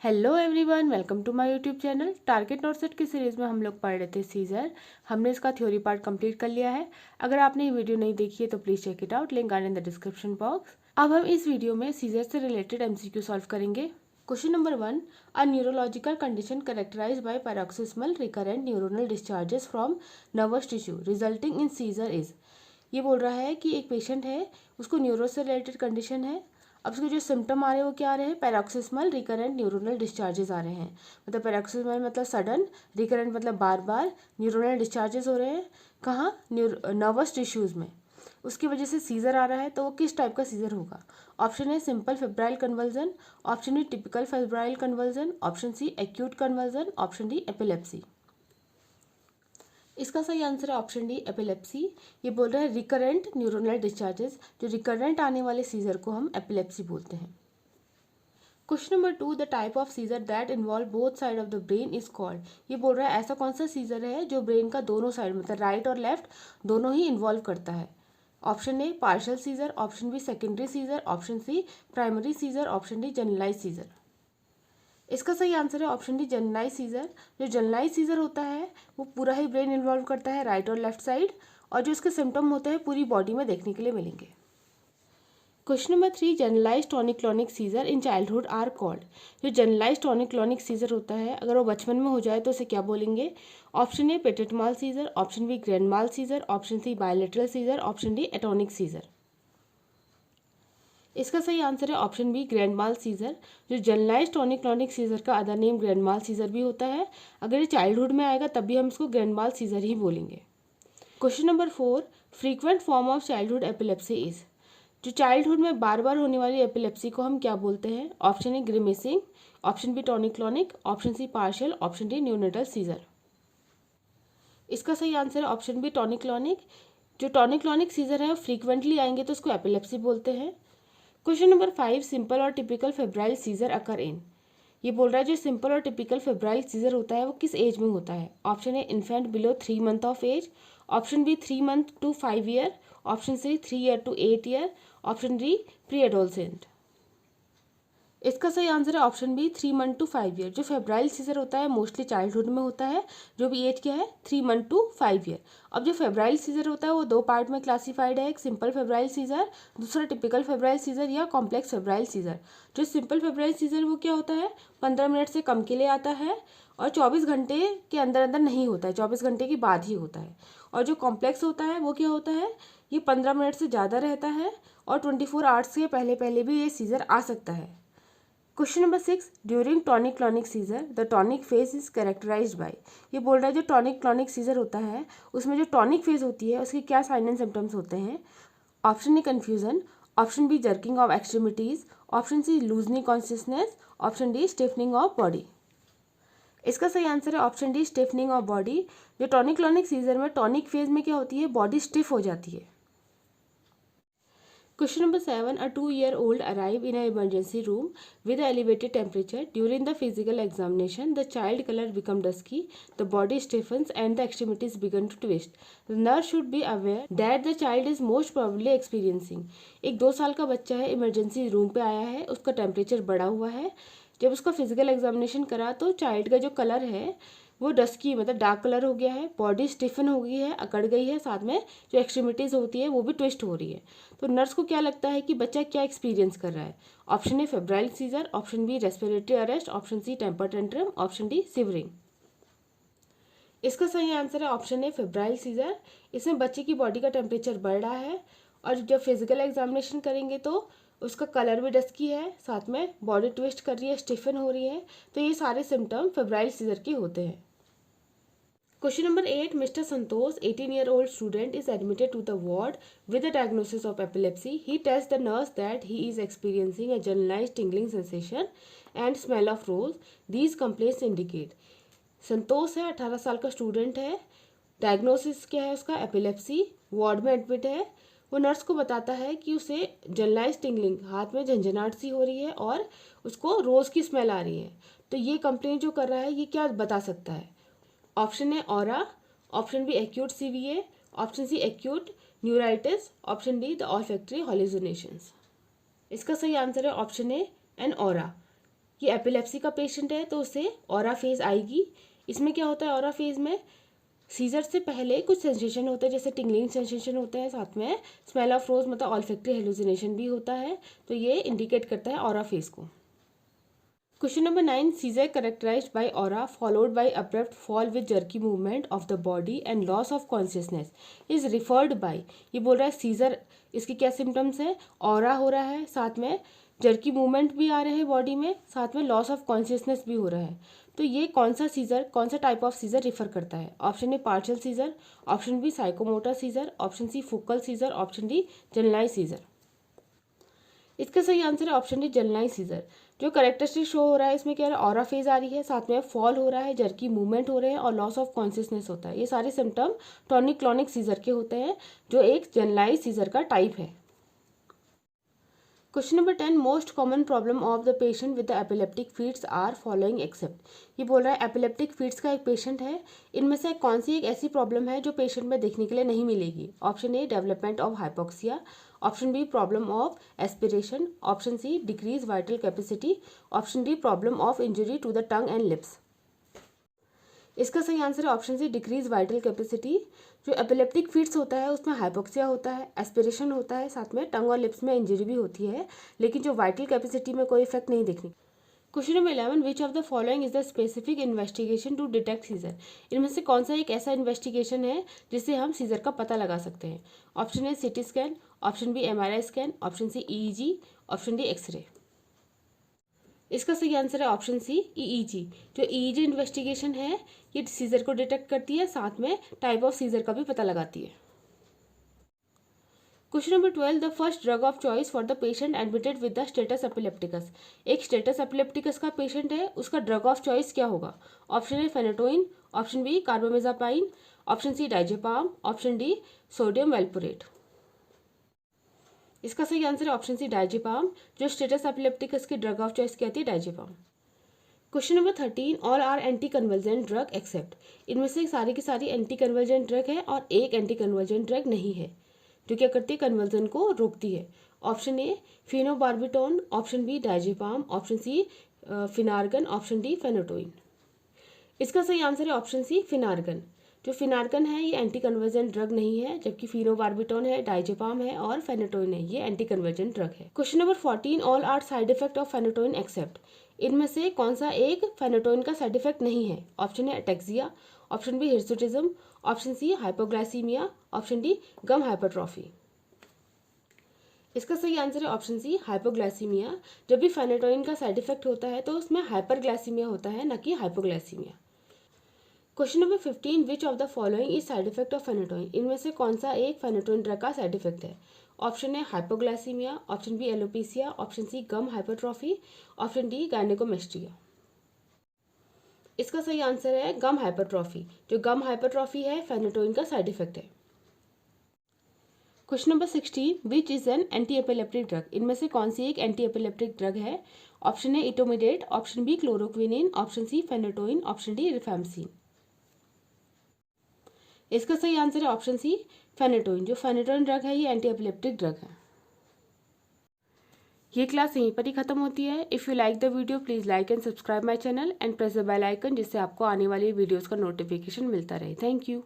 Hello everyone, welcome to my YouTube channel. Target not set की series में हम लोग पढ़ रहे थे सीजर। हमने इसका थ्योरी पार्ट कंप्लीट कर लिया है। अगर आपने ये वीडियो नहीं देखी है तो please check it out, link are in the description box. अब हम इस वीडियो में सीजर से रिलेटेड एमसीक्यू सॉल्व करेंगे। Question number 1, a neurological condition characterised by paroxysmal recurrent neuronal discharges from nervous tissue resulting in seizure is. ये बोल रहा है कि एक पेशेंट है, उसको न्यूरो से रिलेटेड कंडीशन है। अब उसके जो सिम्टम आ रहे हैं वो क्या आ रहे हैं? पैरोक्सिस्मल रिकरेंट न्यूरोनल डिस्चार्जेस आ रहे हैं। मतलब पैरोक्सिस्मल मतलब सडन, रिकरेंट मतलब बार बार, न्यूरोनल डिस्चार्जेस हो रहे हैं। कहाँ? नर्वस टिश्यूज़ में। उसकी वजह से सीजर आ रहा है, तो वो किस टाइप का सीजर होगा? Option A simple febrile conversion, option B typical febrile conversion, option C acute conversion, option D epilepsy. इसका सही आंसर है ऑप्शन डी एपिलेप्सी। ये बोल रहा है रिकरेंट न्यूरोनल डिस्चार्जेस, जो रिकरेंट आने वाले सीजर को हम एपिलेप्सी बोलते हैं। Question number 2, the type of seizure that involve both side of the brain is called. ये बोल रहा है ऐसा कौन सा सीजर है जो ब्रेन का दोनों साइड मतलब राइट और लेफ्ट दोनों ही इन्वॉल्व करता है? Option A partial seizure, option B secondary seizure, option C primary seizure, option D generalise seizure. इसका सही आंसर है ऑप्शन डी जनरलाइज सीजर। जो जनरलाइज सीजर होता है वो पूरा ही ब्रेन इन्वॉल्व करता है, राइट और लेफ्ट साइड, और जो इसके सिम्टम होते हैं पूरी बॉडी में देखने के लिए मिलेंगे। Question number 3, generalise tonic clonic seizure in childhood are called. जो जनरलाइज टॉनिक क्लॉनिक सीजर होता है अगर वो बचपन में हो जाए तो उसे क्या बोलेंगे? Option A petit mal seizure, option B grand mal seizure, option C bilateral seizure, option D atonic seizure. इसका सही आंसर है option B grand mal seizure. जो जनरलाइज टॉनिक क्लॉनिक सीजर का other name grand mal seizure भी होता है। अगर ये चाइल्डहुड में आएगा तब भी हम इसको ग्रैंड माल सीजर ही बोलेंगे। Question number 4, frequent form of childhood epilepsy is. जो चाइल्डहुड में बार बार होने वाली एपिलेप्सी को हम क्या बोलते हैं? Option A grimacing, option B tonic clonic, option C partial, option D neonatal seizure. इसका सही आंसर है ऑप्शन बी टॉनिक क्लॉनिक। जो टॉनिक क्लॉनिक सीजर है फ्रीक्वेंटली आएंगे तो उसको एपिलेप्सी बोलते हैं। क्वेश्चन नंबर 5, सिंपल और typical febrile seizure occur in. ये बोल रहा है जो सिंपल और टिपिकल फेब्राइल सीजर होता है वो किस एज में होता है? Option A infant below 3 month of age, option B 3 month to 5 year, option C 3 year to 8 year, option D pre adolescent. इसका सही आंसर है option B 3 month to 5 year. जो फेब्राइल सीजर होता है मोस्टली चाइल्डहुड में होता है, जो भी एज क्या है 3 मंथ टू 5 ईयर। अब जो फेब्राइल सीजर होता है वो दो पार्ट में क्लासिफाइड है, एक सिंपल फेब्राइल सीजर, दूसरा टिपिकल फेब्राइल सीजर या कॉम्प्लेक्स फेब्राइल सीजर। जो सिंपल फेब्राइल सीजर वो क्या होता है 15 मिनट से कम के लिए आता है और 24 घंटे के अंदर अंदर नहीं होता है, 24 घंटे के बाद ही होता है। और जो कॉम्प्लेक्स होता है वो क्या होता है, ये 15 मिनट से ज़्यादा रहता है और 24 आवर्स के पहले पहले भी ये सीजर आ सकता है। Question number 6, during tonic clonic seizure the tonic phase is characterised by. ये बोल रहा है जो टॉनिक क्लॉनिक सीजर होता है उसमें जो टॉनिक फेज होती है उसके क्या साइन एंड सिम्टम्स होते हैं? Option A confusion, option B jerking of extremities, option C loosening consciousness, option D stiffening of body. इसका सही आंसर है option D stiffening of body. जो टॉनिक क्लॉनिक सीजर में टॉनिक फेज में क्या होती है, बॉडी स्टिफ हो जाती है। Question number 7, a 2-year-old arrived in an emergency room with elevated temperature. During the physical examination, the child color become dusky, the body stiffens and the extremities begin to twist. The nurse should be aware that the child is most probably experiencing. एक 2 साल का बच्चा है, emergency room पे आया है, उसका temperature बढ़ा हुआ है। जब उसका फिजिकल एग्जामिनेशन करा तो चाइल्ड का जो कलर है वो डस्की मतलब डार्क कलर हो गया है, बॉडी स्टिफन हो गई है, अकड़ गई है, साथ में जो एक्सट्रीमिटीज़ होती है वो भी ट्विस्ट हो रही है। तो नर्स को क्या लगता है कि बच्चा क्या एक्सपीरियंस कर रहा है? Option A febrile seizure, option B respiratory arrest, option C temper tantrum, option D shivering. इसका सही आंसर है ऑप्शन ए फेब्राइल सीजर। इसमें बच्चे की बॉडी का टेम्परेचर बढ़ रहा है और जब फिजिकल एग्जामिनेशन करेंगे तो उसका कलर भी डस्की है, साथ में बॉडी ट्विस्ट कर रही है, स्टिफन हो रही है। तो ये सारे सिम्टम फेब्राइल सीजर के होते हैं। Question number 8, Mr. Santosh, 18-year-old student, is admitted to the ward with a diagnosis of epilepsy. He tells the nurse that he is experiencing a generalized tingling sensation and smell of rose. These complaints indicate. संतोष है, 18 साल का student है, diagnosis क्या है उसका? Epilepsy. Ward में admit है। वो नर्स को बताता है कि उसे जनरलाइज टिंगलिंग, हाथ में झंझनाहट सी हो रही है और उसको रोज़ की स्मेल आ रही है। तो ये कंप्लेंट जो कर रहा है ये क्या बता सकता है? Option A aura, option B acute CVA, option C acute neuritis, option D the olfactory hallucinations. इसका सही आंसर है ऑप्शन ए एन ऑरा। ये एपिलेप्सी का पेशेंट है तो उसे ऑरा फेज आएगी। इसमें क्या होता है, ऑरा फेज में सीजर से पहले कुछ सेंसेशन होता है, जैसे टिंगलिंग सेंसेशन होता है, साथ में स्मेल ऑफ रोज मतलब ऑल्फैक्टरी हेलुसिनेशन भी होता है। तो ये इंडिकेट करता है ऑरा फेज को। Question number 9, seizure characterised by aura followed by abrupt fall with jerky movement of the body and loss of consciousness is referred by. ये बोल रहा है सीजर, इसके क्या सिम्टम्स है, ऑरा हो रहा है, साथ में जर्की मूवमेंट भी आ रहे हैं बॉडी में, साथ में लॉस ऑफ कॉन्शियसनेस भी हो रहा है। तो ये कौन सा सीजर, कौन सा टाइप ऑफ सीजर रिफर करता है? Option A partial seizure, option B psychomotor seizure, option C focal seizure, option D generalise seizure. इसका सही आंसर है ऑप्शन डी जनरलाइज सीजर। जो करेक्टरिस्टिक शो हो रहा है इसमें क्या है, ऑरा फेज आ रही है, साथ में फॉल हो रहा है, जर्की मूवमेंट हो रहे हैं और लॉस ऑफ कॉन्शियसनेस होता है। ये सारे सिम्टम टॉनिक क्लॉनिक सीजर के होते हैं, जो एक जनरलाइज सीजर का टाइप है। Question number 10, most common problem of the patient with the epileptic fits are following except. ये बोल रहा है एपिलेप्टिक फिट्स का एक पेशेंट है, इनमें से कौन सी एक ऐसी प्रॉब्लम है जो पेशेंट में देखने के लिए नहीं मिलेगी? Option A development of hypoxia, option B problem of aspiration, option C decrease vital capacity, option D problem of injury to the tongue and lips. इसका सही आंसर है option C decrease vital capacity. जो epileptic fits होता है उसमें hypoxia होता है, aspiration होता है, साथ में टंग और लिप्स में इंजरी भी होती है, लेकिन जो वाइटल कैपेसिटी में कोई इफेक्ट नहीं देखने। Question number 11, which of the following is the specific investigation to detect seizure. इनमें से कौन सा एक ऐसा इन्वेस्टिगेशन है जिससे हम सीजर का पता लगा सकते हैं? Option A CT scan, option B MRI scan, option C EEG, option D X-ray. इसका सही आंसर है ऑप्शन सी EEG। जो EEG इन्वेस्टिगेशन है ये सीजर को डिटेक्ट करती है, साथ में टाइप ऑफ सीजर का भी पता लगाती है। Question number 12, the first drug of choice for the patient admitted with the status epilepticus. एक स्टेटस एपिलेप्टिकस का पेशेंट है, उसका ड्रग ऑफ चॉइस क्या होगा? Option A phenytoin, option B carbamazepine, option C diazepam, option D sodium valproate. इसका सही answer है option C diazepam. जो स्टेटस एपिलेप्टिकस की ड्रग ऑफ चॉइस क्या होती है? Diazepam. Question number 13, all are anti convergent drug accept. इनमें से सारी की सारी एंटी कन्वर्जेंट ड्रग है और एक एंटी कन्वर्जेंट ड्रग नहीं है, जो क्या करती है, कन्वर्जन को रोकती है। Option A phenobarbitone, option B diazepam, option C phenergan, option D phenytoin. इसका सही आंसर है ऑप्शन सी फिनार्गन। जो फिनार्गन है ये एंटी कन्वर्जेंट ड्रग नहीं है, जबकि फिनोबार्बिटोन है, डाइजेपाम है और फेनेटोइन है, ये एंटी कन्वर्जेंट ड्रग है। Question number 14, all are side effect of phenytoin except. इनमें से कौन सा एक फेनेटोइन का साइड इफेक्ट नहीं है? ऑप्शन है ataxia, option B hirsutism, option C hypoglycaemia, option D gum hypertrophy. इसका सही आंसर है ऑप्शन सी हाइपोग्लाइसीमिया। जब भी फेनेटोइन का साइड इफेक्ट होता है तो उसमें हाइपरग्लाइसीमिया होता है, न कि hypoglycaemia. Question number 15, which of the following is side effect of phenytoin. इनमें से कौन सा एक फेनेटोइन ड्रग का साइड इफेक्ट है? Option A hypoglycaemia, option B alopecia, option C gum hypertrophy, option D gynaecomastia. इसका सही आंसर है गम हाइपरट्रॉफी। जो गम हाइपरट्रॉफी है फेनेटोइन का साइड इफेक्ट है। Question number 16, which is an anti epileptic drug. इनमें से कौन सी एक एंटी एपिलेप्टिक ड्रग है? Option A etomidate, option B chloroquine, option C phenytoin, option D rifampicin. इसका सही आंसर है ऑप्शन सी फेनेटोइन। जो फेनेटोइन ड्रग है ये एंटी एपिलेप्टिक ड्रग है। ये क्लास यहीं पर ही खत्म होती है। If you like the video please like and subscribe my channel and press the bell icon, जिससे आपको आने वाली वीडियोस का नोटिफिकेशन मिलता रहे। Thank you.